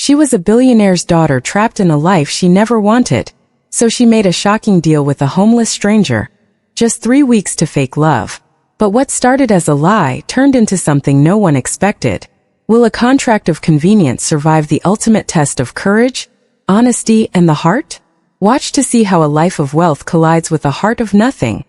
She was a billionaire's daughter trapped in a life she never wanted, so she made a shocking deal with a homeless stranger. Just 3 weeks to fake love. But what started as a lie turned into something no one expected. Will a contract of convenience survive the ultimate test of courage, honesty, and the heart? Watch to see how a life of wealth collides with a heart of nothing.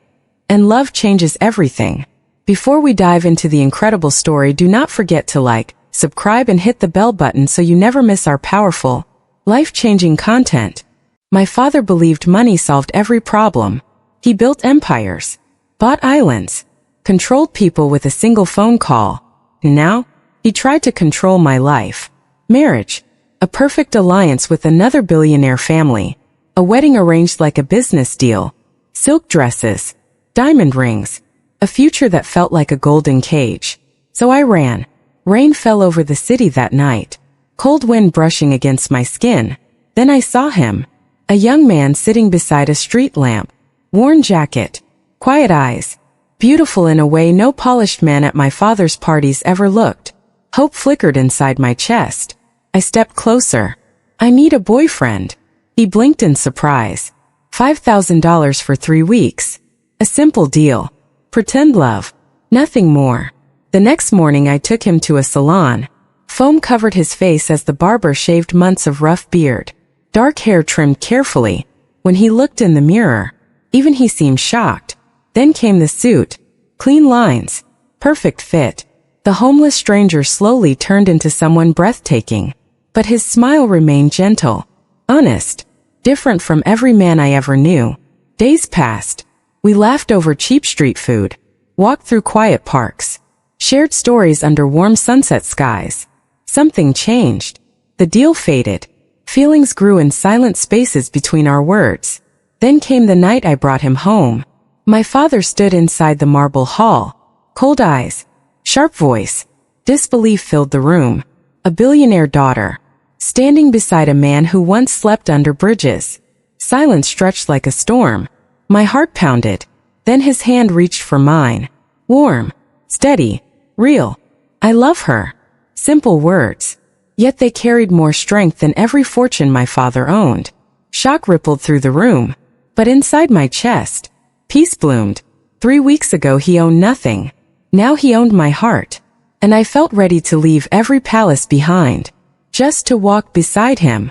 And love changes everything. Before we dive into the incredible story, do not forget to like, subscribe, and hit the bell button so you never miss our powerful, life-changing content. My father believed money solved every problem. He built empires, bought islands, controlled people with a single phone call. Now, he tried to control my life. Marriage, a perfect alliance with another billionaire family. A wedding arranged like a business deal. Silk dresses, diamond rings, a future that felt like a golden cage. So I ran. Rain fell over the city that night, cold wind brushing against my skin. Then I saw him, a young man sitting beside a street lamp, worn jacket, quiet eyes, beautiful in a way no polished man at my father's parties ever looked. Hope flickered inside my chest. I stepped closer. I need a boyfriend. He blinked in surprise. $5,000 for 3 weeks. A simple deal. Pretend love. Nothing more. The next morning I took him to a salon. Foam covered his face as the barber shaved months of rough beard. Dark hair trimmed carefully. When he looked in the mirror, even he seemed shocked. Then came the suit. Clean lines. Perfect fit. The homeless stranger slowly turned into someone breathtaking. But his smile remained gentle. Honest. Different from every man I ever knew. Days passed. We laughed over cheap street food. Walked through quiet parks. Shared stories under warm sunset skies. Something changed. The deal faded. Feelings grew in silent spaces between our words. Then came the night I brought him home. My father stood inside the marble hall. Cold eyes. Sharp voice. Disbelief filled the room. A billionaire daughter. Standing beside a man who once slept under bridges. Silence stretched like a storm. My heart pounded. Then his hand reached for mine. Warm. Steady. Real. I love her. Simple words. Yet they carried more strength than every fortune my father owned. Shock rippled through the room. But inside my chest, peace bloomed. 3 weeks ago he owned nothing. Now he owned my heart. And I felt ready to leave every palace behind. Just to walk beside him.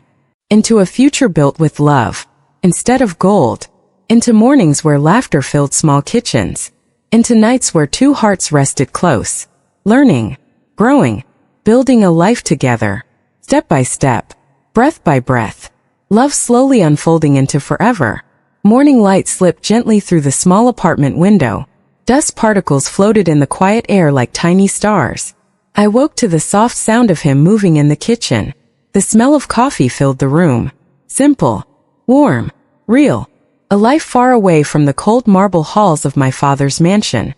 Into a future built with love. Instead of gold. Into mornings where laughter filled small kitchens. Into nights where 2 hearts rested close. Learning. Growing. Building a life together. Step by step. Breath by breath. Love slowly unfolding into forever. Morning light slipped gently through the small apartment window. Dust particles floated in the quiet air like tiny stars. I woke to the soft sound of him moving in the kitchen. The smell of coffee filled the room. Simple. Warm. Real. A life far away from the cold marble halls of my father's mansion.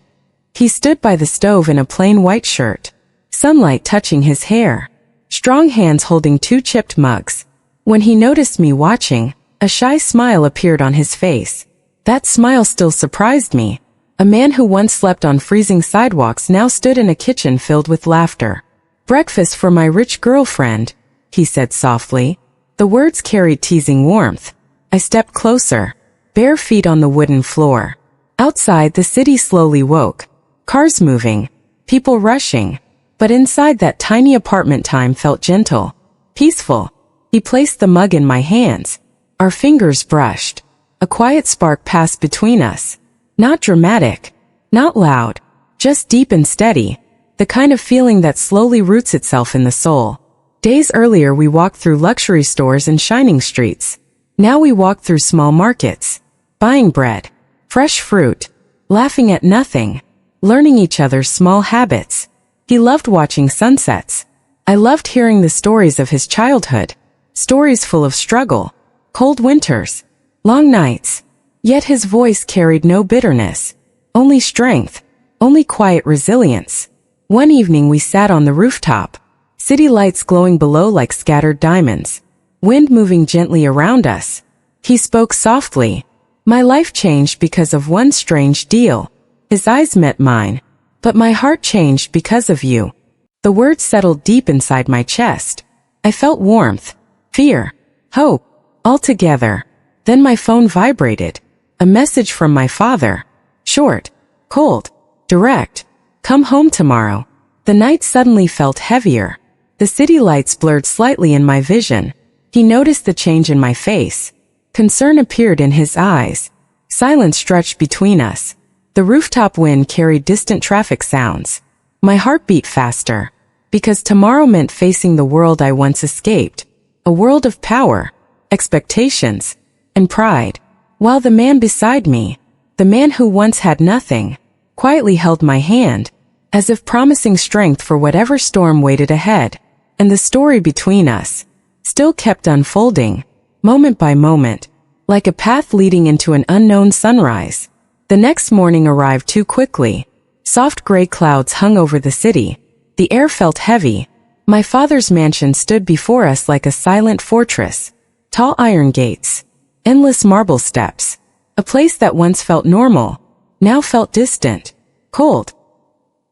He stood by the stove in a plain white shirt. Sunlight touching his hair. Strong hands holding 2 chipped mugs. When he noticed me watching, a shy smile appeared on his face. That smile still surprised me. A man who once slept on freezing sidewalks now stood in a kitchen filled with laughter. "Breakfast for my rich girlfriend," he said softly. The words carried teasing warmth. I stepped closer, bare feet on the wooden floor. Outside, the city slowly woke. Cars moving, people rushing. But inside that tiny apartment, time felt gentle, peaceful. He placed the mug in my hands. Our fingers brushed. A quiet spark passed between us. Not dramatic, not loud, just deep and steady. The kind of feeling that slowly roots itself in the soul. Days earlier we walked through luxury stores and shining streets. Now we walk through small markets, buying bread, fresh fruit, laughing at nothing, learning each other's small habits. He loved watching sunsets. I loved hearing the stories of his childhood, stories full of struggle, cold winters, long nights. Yet his voice carried no bitterness, only strength, only quiet resilience. One evening we sat on the rooftop, city lights glowing below like scattered diamonds, wind moving gently around us. He spoke softly. My life changed because of one strange deal. His eyes met mine. But my heart changed because of you. The words settled deep inside my chest. I felt warmth, fear, hope, all together. Then my phone vibrated. A message from my father. Short, cold, direct. Come home tomorrow. The night suddenly felt heavier. The city lights blurred slightly in my vision. He noticed the change in my face. Concern appeared in his eyes. Silence stretched between us. The rooftop wind carried distant traffic sounds. My heart beat faster. Because tomorrow meant facing the world I once escaped. A world of power, expectations, and pride. While the man beside me, the man who once had nothing, quietly held my hand, as if promising strength for whatever storm waited ahead. And the story between us still kept unfolding, moment by moment, like a path leading into an unknown sunrise. The next morning arrived too quickly. Soft gray clouds hung over the city. The air felt heavy. My father's mansion stood before us like a silent fortress. Tall iron gates, endless marble steps. A place that once felt normal, now felt distant, cold.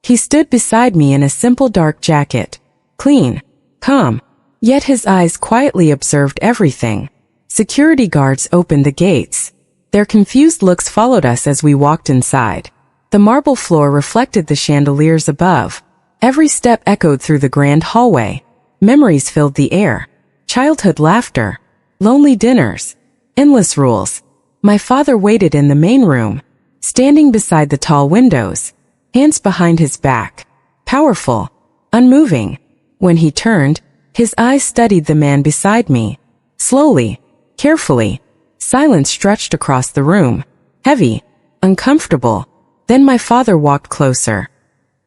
He stood beside me in a simple dark jacket. Clean, calm, yet his eyes quietly observed everything. Security guards opened the gates. Their confused looks followed us as we walked inside. The marble floor reflected the chandeliers above. Every step echoed through the grand hallway. Memories filled the air. Childhood laughter. Lonely dinners. Endless rules. My father waited in the main room, standing beside the tall windows, hands behind his back. Powerful. Unmoving. When he turned, his eyes studied the man beside me. Slowly. Carefully. Silence stretched across the room. Heavy. Uncomfortable. Then my father walked closer.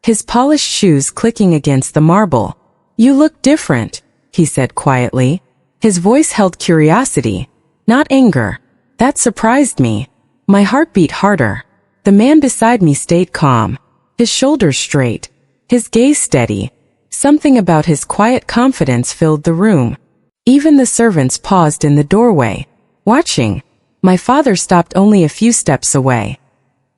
His polished shoes clicking against the marble. You look different, he said quietly. His voice held curiosity, not anger. That surprised me. My heart beat harder. The man beside me stayed calm, his shoulders straight, his gaze steady. Something about his quiet confidence filled the room. Even the servants paused in the doorway, watching. My father stopped only a few steps away.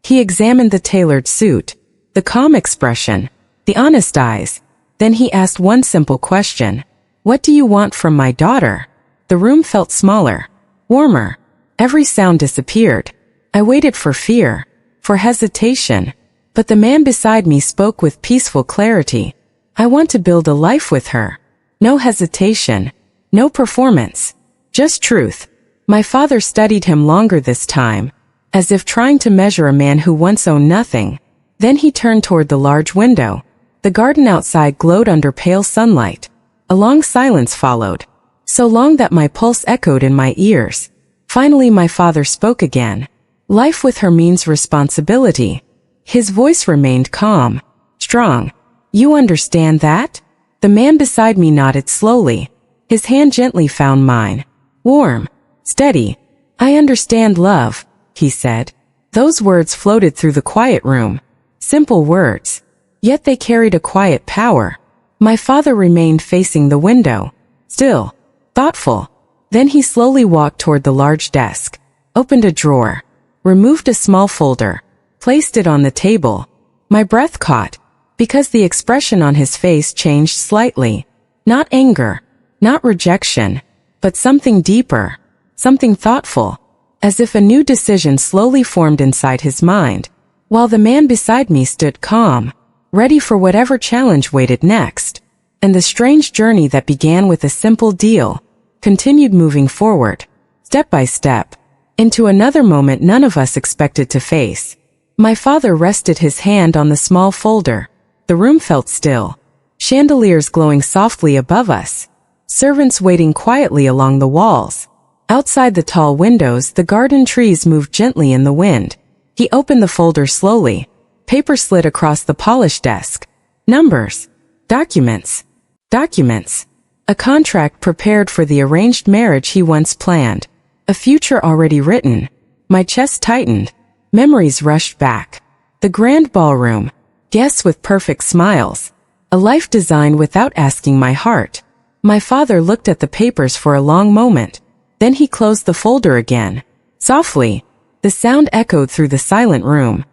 He examined the tailored suit, the calm expression, the honest eyes. Then he asked one simple question. What do you want from my daughter? The room felt smaller, warmer. Every sound disappeared. I waited for fear, for hesitation. But the man beside me spoke with peaceful clarity. I want to build a life with her. No hesitation, no performance, just truth. My father studied him longer this time, as if trying to measure a man who once owned nothing. Then he turned toward the large window. The garden outside glowed under pale sunlight. A long silence followed, so long that my pulse echoed in my ears. Finally my father spoke again. Life with her means responsibility. His voice remained calm, strong. You understand that? The man beside me nodded slowly. His hand gently found mine. Warm, steady. I understand love, he said. Those words floated through the quiet room. Simple words, yet they carried a quiet power. My father remained facing the window, still, thoughtful. Then he slowly walked toward the large desk, opened a drawer, removed a small folder, placed it on the table. My breath caught, because the expression on his face changed slightly. Not anger, not rejection, but something deeper, something thoughtful, as if a new decision slowly formed inside his mind. While the man beside me stood calm, ready for whatever challenge waited next. And the strange journey that began with a simple deal continued moving forward, step by step, into another moment none of us expected to face. My father rested his hand on the small folder. The room felt still. Chandeliers glowing softly above us. Servants waiting quietly along the walls. Outside the tall windows, the garden trees moved gently in the wind. He opened the folder slowly. Paper slid across the polished desk. Numbers. Documents. Documents. A contract prepared for the arranged marriage he once planned. A future already written. My chest tightened. Memories rushed back. The grand ballroom. Guests with perfect smiles. A life designed without asking my heart. My father looked at the papers for a long moment. Then he closed the folder again. Softly. The sound echoed through the silent room.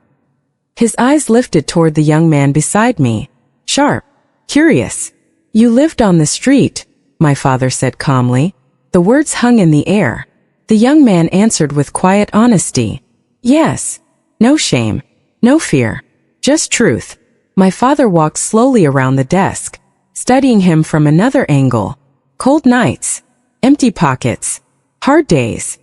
His eyes lifted toward the young man beside me. Sharp. Curious. You lived on the street. my father said calmly. The words hung in the air. The young man answered with quiet honesty. Yes. No shame. No fear. Just truth. My father walked slowly around the desk, studying him from another angle. Cold nights. Empty pockets. Hard days.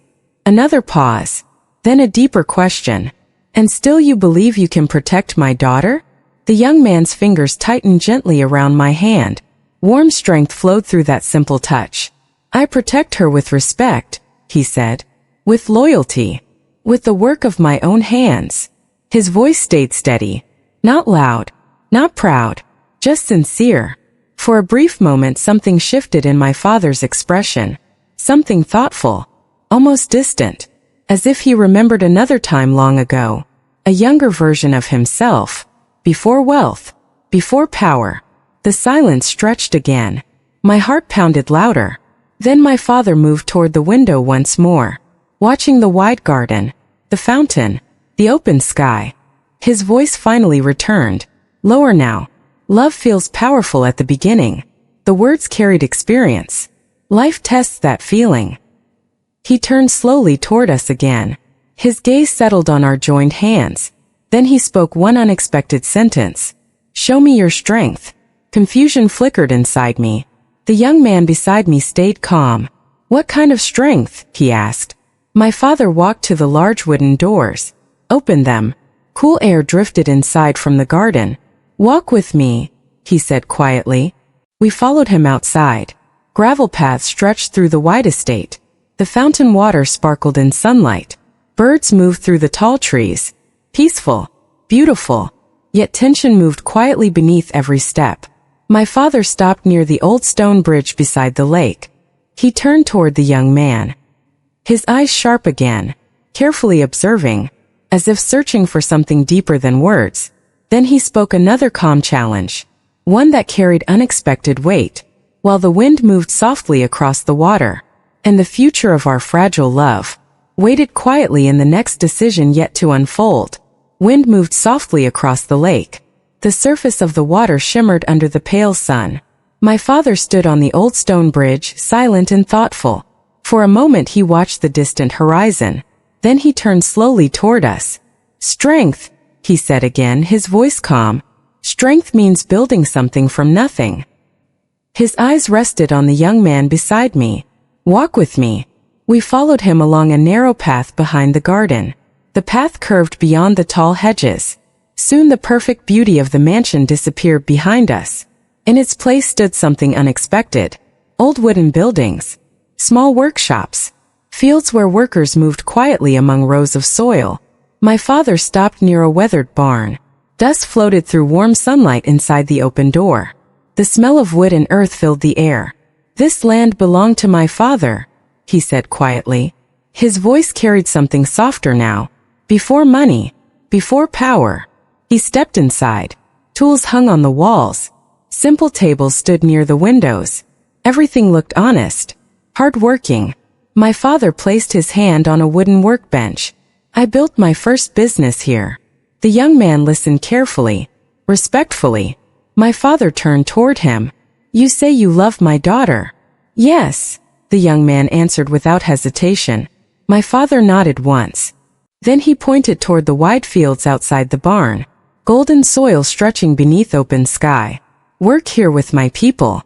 Another pause. Then a deeper question. And still you believe you can protect my daughter? The young man's fingers tightened gently around my hand. Warm strength flowed through that simple touch. I protect her with respect, he said. With loyalty. With the work of my own hands. His voice stayed steady. Not loud. Not proud. Just sincere. For a brief moment something shifted in my father's expression. Something thoughtful. Almost distant. As if he remembered another time long ago. A younger version of himself. Before wealth. Before power. The silence stretched again. My heart pounded louder. Then my father moved toward the window once more. Watching the wide garden. The fountain. The open sky. His voice finally returned. Lower now. Love feels powerful at the beginning. The words carried experience. Life tests that feeling. He turned slowly toward us again. His gaze settled on our joined hands. Then he spoke one unexpected sentence. Show me your strength. Confusion flickered inside me. The young man beside me stayed calm. What kind of strength? He asked. My father walked to the large wooden doors. Opened them. Cool air drifted inside from the garden. Walk with me, he said quietly. We followed him outside. Gravel paths stretched through the wide estate. The fountain water sparkled in sunlight. Birds moved through the tall trees. Peaceful. Beautiful. Yet tension moved quietly beneath every step. My father stopped near the old stone bridge beside the lake. He turned toward the young man. His eyes sharp again, carefully observing, as if searching for something deeper than words. Then he spoke another calm challenge, one that carried unexpected weight, while the wind moved softly across the water, and the future of our fragile love waited quietly in the next decision yet to unfold. Wind moved softly across the lake. The surface of the water shimmered under the pale sun. My father stood on the old stone bridge, silent and thoughtful. For a moment he watched the distant horizon. Then he turned slowly toward us. Strength, he said again, his voice calm. Strength means building something from nothing. His eyes rested on the young man beside me. Walk with me. We followed him along a narrow path behind the garden. The path curved beyond the tall hedges. Soon the perfect beauty of the mansion disappeared behind us. In its place stood something unexpected. Old wooden buildings. Small workshops. Fields where workers moved quietly among rows of soil. My father stopped near a weathered barn. Dust floated through warm sunlight inside the open door. The smell of wood and earth filled the air. This land belonged to my father, he said quietly. His voice carried something softer now. Before money, before power. He stepped inside. Tools hung on the walls. Simple tables stood near the windows. Everything looked honest, hard-working. My father placed his hand on a wooden workbench. I built my first business here. The young man listened carefully, respectfully. My father turned toward him. You say you love my daughter? Yes, the young man answered without hesitation. My father nodded once. Then he pointed toward the wide fields outside the barn, golden soil stretching beneath open sky. Work here with my people.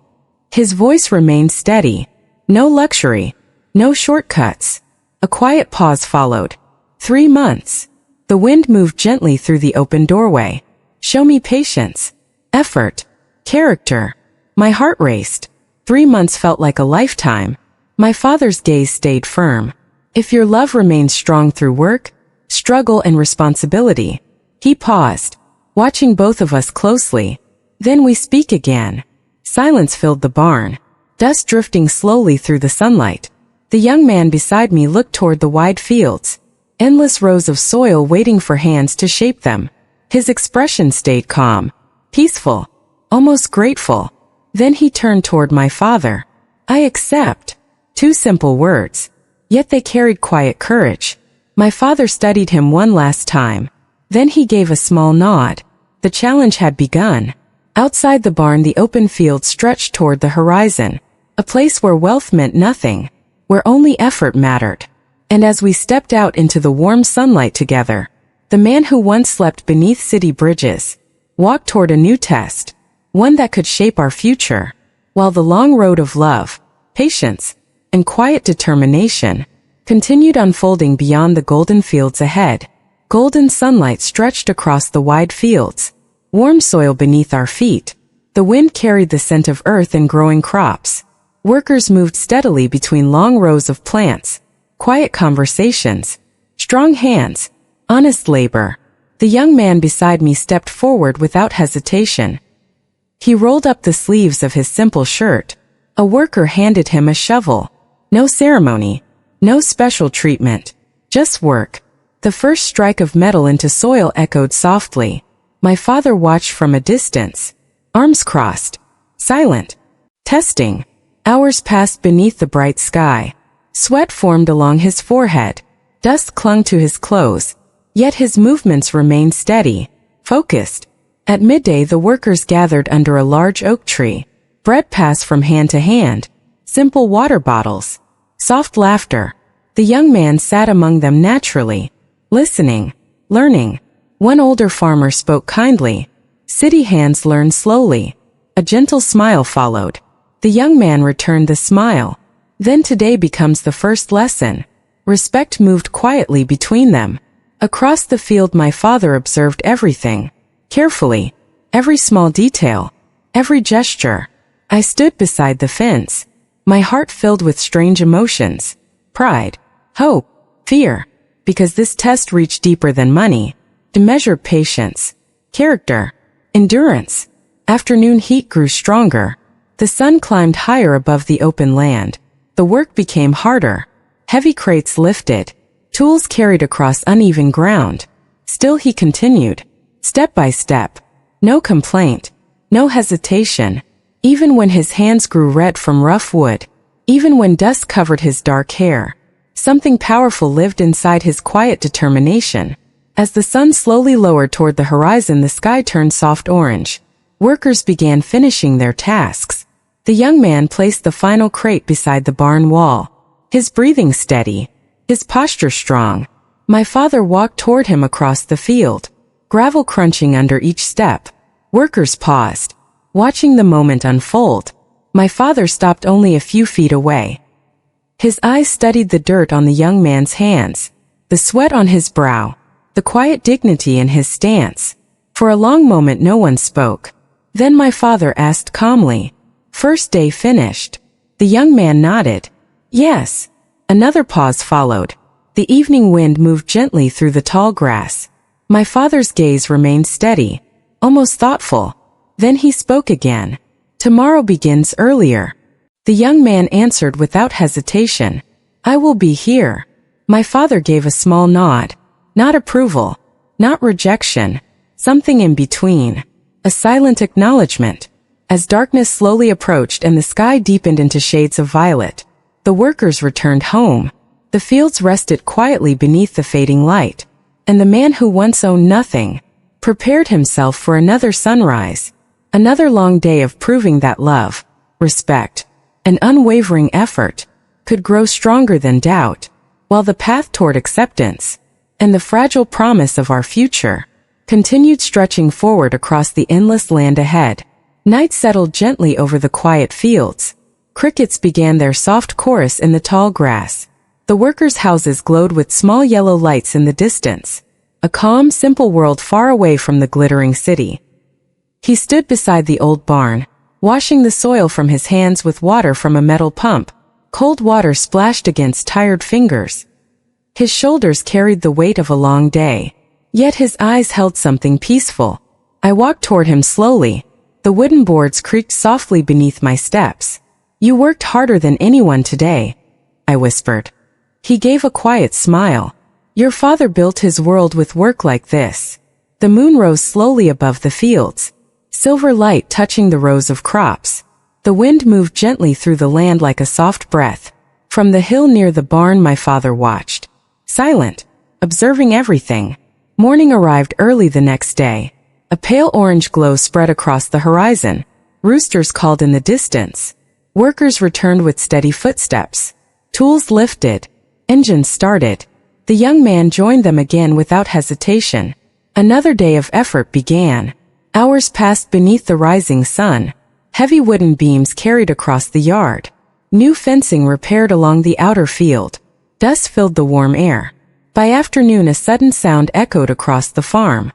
His voice remained steady. No luxury. No shortcuts. A quiet pause followed. 3 months. The wind moved gently through the open doorway. Show me patience. Effort. Character. My heart raced. 3 months felt like a lifetime. My father's gaze stayed firm. If your love remains strong through work, struggle and responsibility. He paused, watching both of us closely. Then we speak again. Silence filled the barn, dust drifting slowly through the sunlight. The young man beside me looked toward the wide fields, endless rows of soil waiting for hands to shape them. His expression stayed calm, peaceful, almost grateful. Then he turned toward my father. I accept. 2 simple words, yet they carried quiet courage. My father studied him one last time. Then he gave a small nod. The challenge had begun. Outside the barn the open field stretched toward the horizon. a place where wealth meant nothing, where only effort mattered. And as we stepped out into the warm sunlight together, the man who once slept beneath city bridges walked toward a new test, one that could shape our future, while the long road of love, patience, and quiet determination continued unfolding beyond the golden fields ahead. Golden sunlight stretched across the wide fields, warm soil beneath our feet. The wind carried the scent of earth and growing crops. Workers moved steadily between long rows of plants, quiet conversations, strong hands, honest labor. The young man beside me stepped forward without hesitation. He rolled up the sleeves of his simple shirt. A worker handed him a shovel. No ceremony, no special treatment, just work. The first strike of metal into soil echoed softly. My father watched from a distance, arms crossed, silent. Testing. Hours passed beneath the bright sky. Sweat formed along his forehead. Dust clung to his clothes. Yet his movements remained steady, focused. At midday the workers gathered under a large oak tree. Bread passed from hand to hand. Simple water bottles. Soft laughter. The young man sat among them naturally, listening, learning. One older farmer spoke kindly. City hands learned slowly. A gentle smile followed. The young man returned the smile. Then today becomes the first lesson. Respect moved quietly between them. Across the field my father observed everything, carefully, every small detail, every gesture. I stood beside the fence, my heart filled with strange emotions, pride, hope, fear, because this test reached deeper than money, to measure patience, character, endurance. Afternoon heat grew stronger. The sun climbed higher above the open land. The work became harder. Heavy crates lifted. Tools carried across uneven ground. Still he continued, step by step. No complaint, no hesitation. Even when his hands grew red from rough wood, even when dust covered his dark hair, something powerful lived inside his quiet determination. As the sun slowly lowered toward the horizon, the sky turned soft orange. Workers began finishing their tasks. The young man placed the final crate beside the barn wall, his breathing steady, his posture strong. My father walked toward him across the field, gravel crunching under each step. Workers paused, watching the moment unfold. My father stopped only a few feet away. His eyes studied the dirt on the young man's hands, the sweat on his brow, the quiet dignity in his stance. For a long moment no one spoke. Then my father asked calmly, "First day finished?" The young man nodded. "Yes." Another pause followed. The evening wind moved gently through the tall grass. My father's gaze remained steady, almost thoughtful. Then he spoke again. "Tomorrow begins earlier." The young man answered without hesitation, "I will be here." My father gave a small nod. Not approval, not rejection, something in between. A silent acknowledgement. As darkness slowly approached and the sky deepened into shades of violet, the workers returned home. The fields rested quietly beneath the fading light, and the man who once owned nothing prepared himself for another sunrise, another long day of proving that love, respect, and unwavering effort could grow stronger than doubt, while the path toward acceptance and the fragile promise of our future continued stretching forward across the endless land ahead. Night settled gently over the quiet fields. Crickets began their soft chorus in the tall grass. The workers' houses glowed with small yellow lights in the distance, a calm, simple world far away from the glittering city. He stood beside the old barn, washing the soil from his hands with water from a metal pump. Cold water splashed against tired fingers. His shoulders carried the weight of a long day, yet his eyes held something peaceful. I walked toward him slowly. The wooden boards creaked softly beneath my steps. "You worked harder than anyone today," I whispered. He gave a quiet smile. "Your father built his world with work like this." The moon rose slowly above the fields, silver light touching the rows of crops. The wind moved gently through the land like a soft breath. From the hill near the barn my father watched, silent, observing everything. Morning arrived early the next day. A pale orange glow spread across the horizon. Roosters called in the distance. Workers returned with steady footsteps. Tools lifted. Engines started. The young man joined them again without hesitation. Another day of effort began. Hours passed beneath the rising sun. Heavy wooden beams carried across the yard. New fencing repaired along the outer field. Dust filled the warm air. By afternoon a sudden sound echoed across the farm.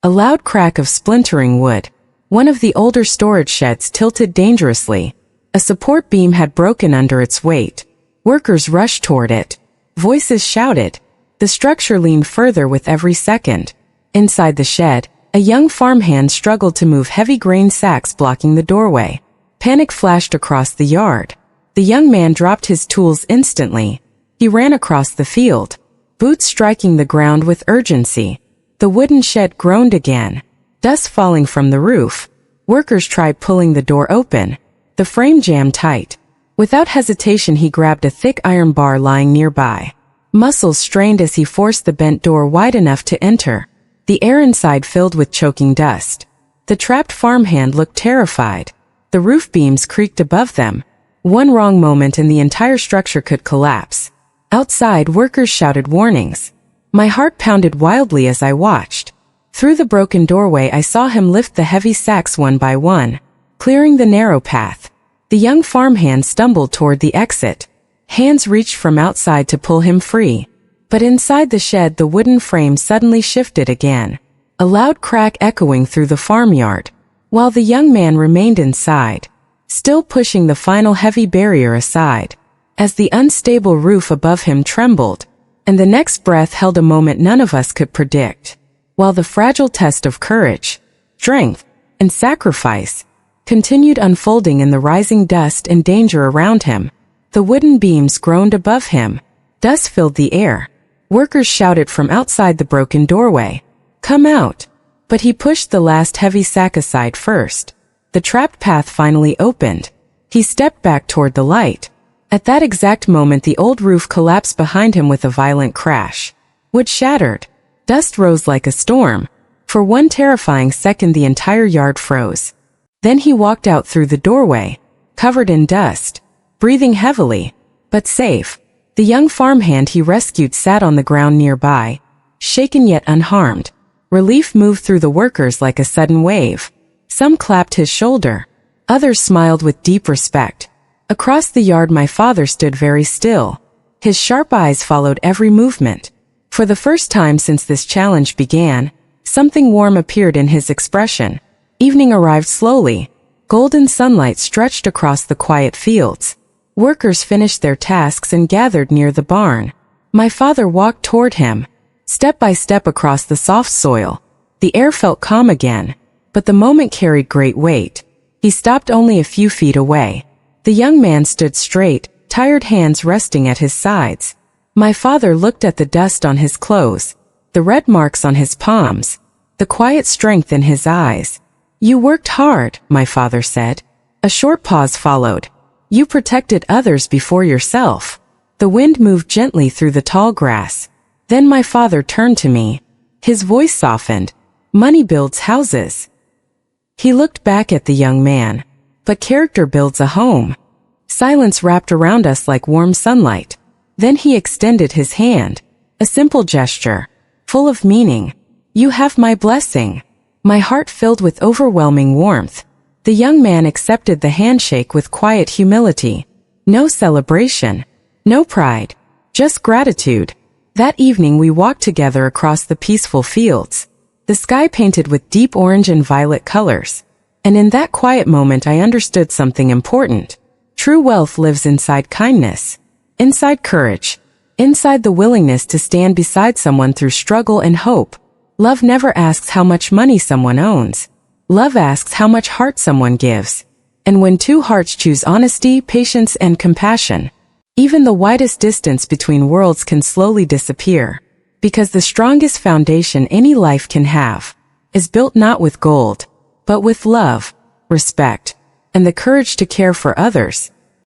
A loud crack of splintering wood. One of the older storage sheds tilted dangerously. A support beam had broken under its weight. Workers rushed toward it. Voices shouted. The structure leaned further with every second. Inside the shed, a young farmhand struggled to move heavy grain sacks blocking the doorway. Panic flashed across the yard. The young man dropped his tools instantly. He ran across the field, boots striking the ground with urgency. The wooden shed groaned again. Dust falling from the roof. Workers tried pulling the door open. The frame jammed tight. Without hesitation he grabbed a thick iron bar lying nearby. Muscles strained as he forced the bent door wide enough to enter. The air inside filled with choking dust. The trapped farmhand looked terrified. The roof beams creaked above them. One wrong moment and the entire structure could collapse. Outside, workers shouted warnings. My heart pounded wildly as I watched. Through the broken doorway I saw him lift the heavy sacks one by one, clearing the narrow path. The young farmhand stumbled toward the exit. Hands reached from outside to pull him free. But inside the shed the wooden frame suddenly shifted again, a loud crack echoing through the farmyard, while the young man remained inside, still pushing the final heavy barrier aside, as the unstable roof above him trembled, and the next breath held a moment none of us could predict, while the fragile test of courage, strength, and sacrifice continued unfolding in the rising dust and danger around him. The wooden beams groaned above him. Dust filled the air. Workers shouted from outside the broken doorway, "Come out!" But he pushed the last heavy sack aside first. The trapped path finally opened. He stepped back toward the light. At that exact moment the old roof collapsed behind him with a violent crash. Wood shattered. Dust rose like a storm. For one terrifying second the entire yard froze. Then he walked out through the doorway, covered in dust, breathing heavily, but safe. The young farmhand he rescued sat on the ground nearby, shaken yet unharmed. Relief moved through the workers like a sudden wave. Some clapped his shoulder. Others smiled with deep respect. Across the yard my father stood very still. His sharp eyes followed every movement. For the first time since this challenge began, something warm appeared in his expression. Evening arrived slowly. Golden sunlight stretched across the quiet fields. Workers finished their tasks and gathered near the barn. My father walked toward him, step by step across the soft soil. The air felt calm again, but the moment carried great weight. He stopped only a few feet away. The young man stood straight, tired hands resting at his sides. My father looked at the dust on his clothes, the red marks on his palms, the quiet strength in his eyes. "You worked hard," my father said. A short pause followed. "You protected others before yourself." The wind moved gently through the tall grass. Then my father turned to me. His voice softened. "Money builds houses." He looked back at the young man. "But character builds a home." Silence wrapped around us like warm sunlight. Then he extended his hand. A simple gesture, full of meaning. "You have my blessing." My heart filled with overwhelming warmth. The young man accepted the handshake with quiet humility. No celebration, no pride, just gratitude. That evening we walked together across the peaceful fields, the sky painted with deep orange and violet colors. And in that quiet moment I understood something important. True wealth lives inside kindness, inside courage, inside the willingness to stand beside someone through struggle and hope. Love never asks how much money someone owns. Love asks how much heart someone gives. And when two hearts choose honesty, patience, and compassion, even the widest distance between worlds can slowly disappear. Because the strongest foundation any life can have is built not with gold, but with love, respect, and the courage to care for others.